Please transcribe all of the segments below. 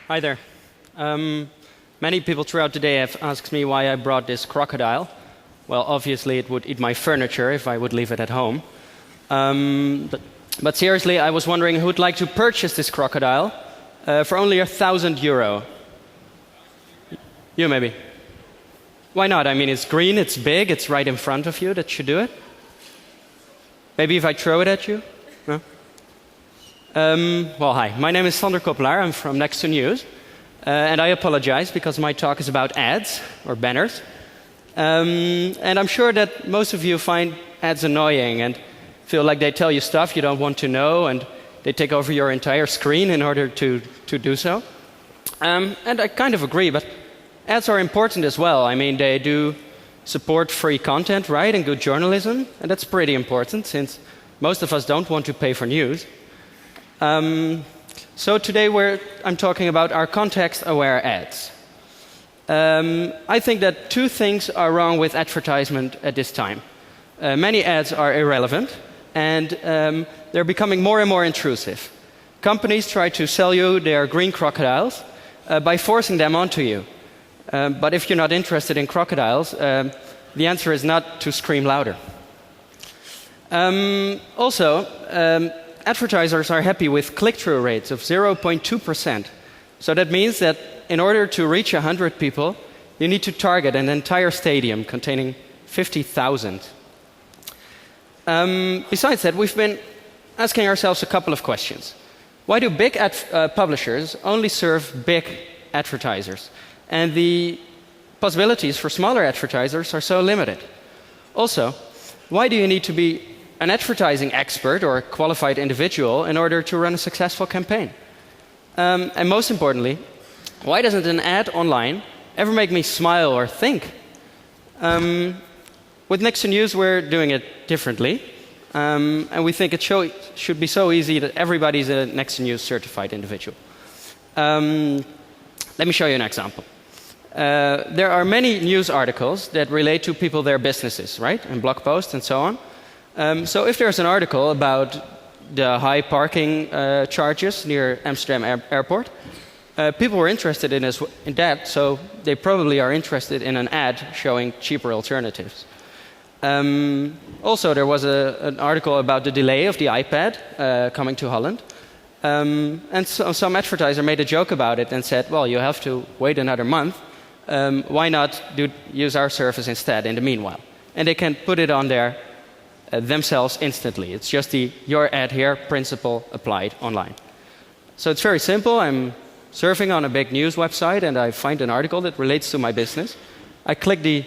Hi there. Many people throughout the day have asked me why I brought this crocodile. Well, obviously it would eat my furniture if I would leave it at home. But seriously, I was wondering who would like to purchase this crocodile for only €1,000. You maybe. Why not? I mean, it's green, it's big, it's right in front of you. That should do it. Maybe if I throw it at you? No? Well, hi. My name is Sander Koppelaar. I'm from Next2news. And I apologize because my talk is about ads, or banners. And I'm sure that most of you find ads annoying and feel like they tell you stuff you don't want to know, and they take over your entire screen in order to do so. And I kind of agree, but ads are important as well. I mean, they do support free content, right, and good journalism, and that's pretty important since most of us don't want to pay for news. So today I'm talking about our context-aware ads. I think that two things are wrong with advertisement at this time. Many ads are irrelevant, and they're becoming more and more intrusive. Companies try to sell you their green crocodiles by forcing them onto you. But if you're not interested in crocodiles, the answer is not to scream louder. Also, advertisers are happy with click-through rates of 0.2%. So that means that in order to reach 100 people, you need to target an entire stadium containing 50,000. Besides that, we've been asking ourselves a couple of questions. Why do big publishers only serve big advertisers? And the possibilities for smaller advertisers are so limited. Also, why do you need to be an advertising expert or a qualified individual in order to run a successful campaign? And most importantly, why doesn't an ad online ever make me smile or think? With Next2news, we're doing it differently. And we think it should be so easy that everybody's a Next2news certified individual. Let me show you an example. There are many news articles that relate to people, their businesses, right? And blog posts and so on. So if there's an article about the high parking charges near Amsterdam Airport, people were interested in that, so they probably are interested in an ad showing cheaper alternatives. Also, there was an article about the delay of the iPad coming to Holland. And so some advertiser made a joke about it and said, well, you have to wait another month. Why not use our service instead in the meanwhile? And they can put it on there themselves instantly. It's just the your ad here principle applied online. So it's very simple. I'm surfing on a big news website and I find an article that relates to my business. I click the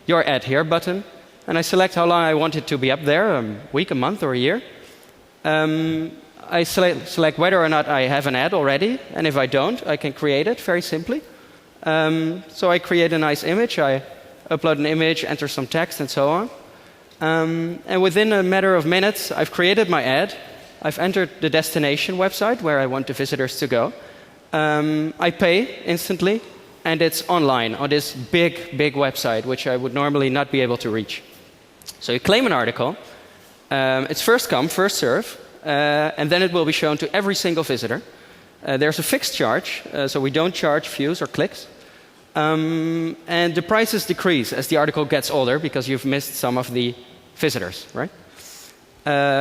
your ad here button and I select how long I want it to be up there, a week, a month, or a year. I select whether or not I have an ad already, and if I don't, I can create it very simply. So I create a nice image, I upload an image, enter some text, and so on. And within a matter of minutes, I've created my ad. I've entered the destination website where I want the visitors to go. I pay instantly, and it's online on this big, big website, which I would normally not be able to reach. So you claim an article. It's first come, first serve. And then it will be shown to every single visitor. There's a fixed charge, so we don't charge views or clicks. And the prices decrease as the article gets older because you've missed some of the visitors, right?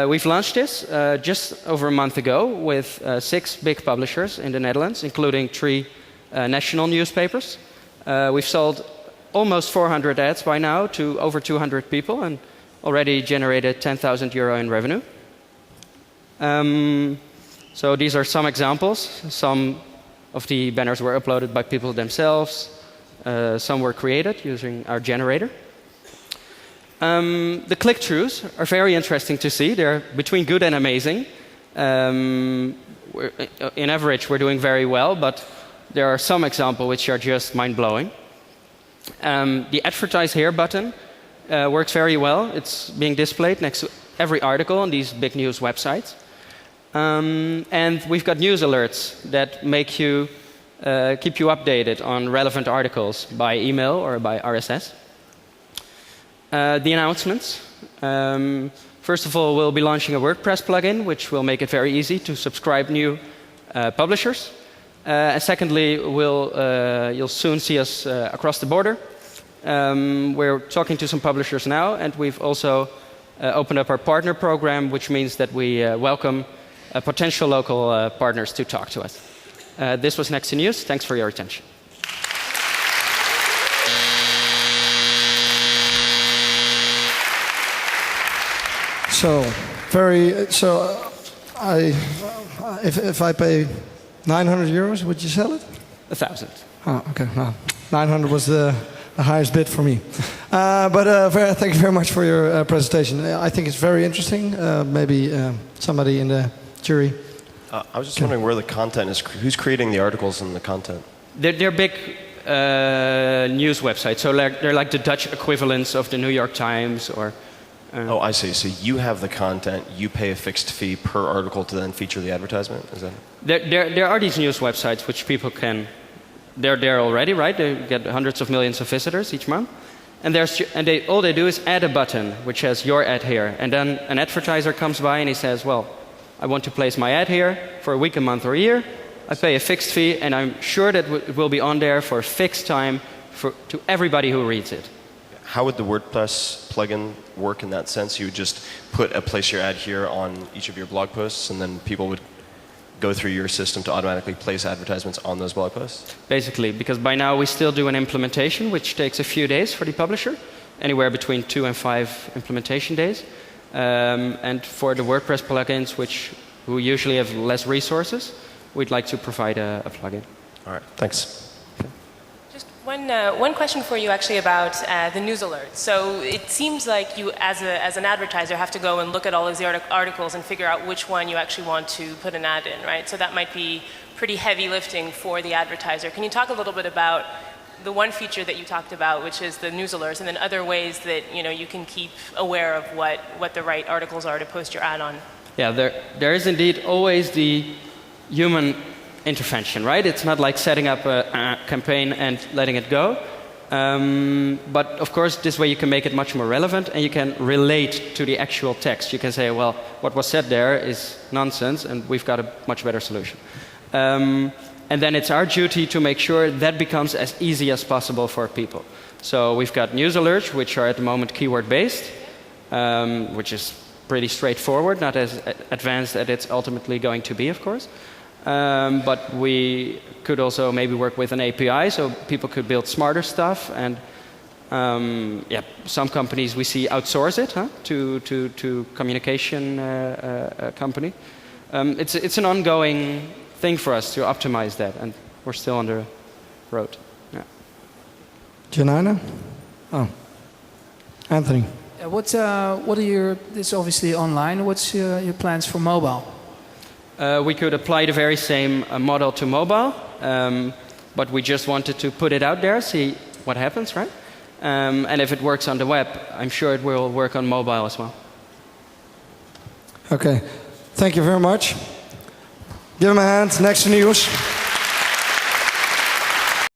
We've launched this just over a month ago with 6 big publishers in the Netherlands, including 3 national newspapers. We've sold almost 400 ads by now to over 200 people and already generated €10,000 in revenue. So these are some examples. Some of the banners were uploaded by people themselves. Some were created using our generator. The click-throughs are very interesting to see. They're between good and amazing. In average, we're doing very well, but there are some examples which are just mind-blowing. The Advertise Here button works very well. It's being displayed next to every article on these big news websites. And we've got news alerts that make you keep you updated on relevant articles by email or by RSS. The announcements. First of all, we'll be launching a WordPress plugin, which will make it very easy to subscribe new publishers. And secondly, you'll soon see us across the border. We're talking to some publishers now, and we've also opened up our partner program, which means that we welcome potential local partners to talk to us. This was Next2news. Thanks for your attention. If I pay 900 euros, would you sell it? 1,000. Oh, okay. Well, 900 was the highest bid for me. Thank you very much for your presentation. I think it's very interesting. Maybe somebody in the jury. I was just wondering where the content is. Who's creating the articles and the content? They're big news websites. So they're like the Dutch equivalents of the New York Times or... Oh, I see. So you have the content, you pay a fixed fee per article to then feature the advertisement? Is that? There are these news websites which people can... They're there already, right? They get hundreds of millions of visitors each month. And all they do is add a button which says your ad here. And then an advertiser comes by and he says, well, I want to place my ad here for a week, a month, or a year. I pay a fixed fee, and I'm sure that it will be on there for a fixed time to everybody who reads it. How would the WordPress plugin work in that sense? You would just place your ad here on each of your blog posts, and then people would go through your system to automatically place advertisements on those blog posts? Basically, because by now we still do an implementation, which takes a few days for the publisher, anywhere between 2 and 5 implementation days. And for the WordPress plugins, who usually have less resources, we'd like to provide a plugin. All right, thanks. Just one question for you actually about the news alerts. So it seems like you, as an advertiser, have to go and look at all of the articles and figure out which one you actually want to put an ad in, right? So that might be pretty heavy lifting for the advertiser. Can you talk a little bit about the one feature that you talked about, which is the news alerts, and then other ways that you can keep aware of what the right articles are to post your ad on? Yeah, there is indeed always the human intervention, right? It's not like setting up a campaign and letting it go. But of course, this way you can make it much more relevant, and you can relate to the actual text. You can say, well, what was said there is nonsense, and we've got a much better solution. And then it's our duty to make sure that becomes as easy as possible for people. So we've got news alerts, which are at the moment keyword-based, which is pretty straightforward, not as advanced as it's ultimately going to be, of course. But we could also maybe work with an API, so people could build smarter stuff. And some companies we see outsource it to communication company. It's an ongoing thing for us to optimize that, and we're still on the road. Yeah. Janina? Oh, Anthony. What are your? This is obviously online. What's your plans for mobile? We could apply the very same model to mobile, but we just wanted to put it out there, see what happens, right? And if it works on the web, I'm sure it will work on mobile as well. Okay, thank you very much. Give him a hand. Next2news.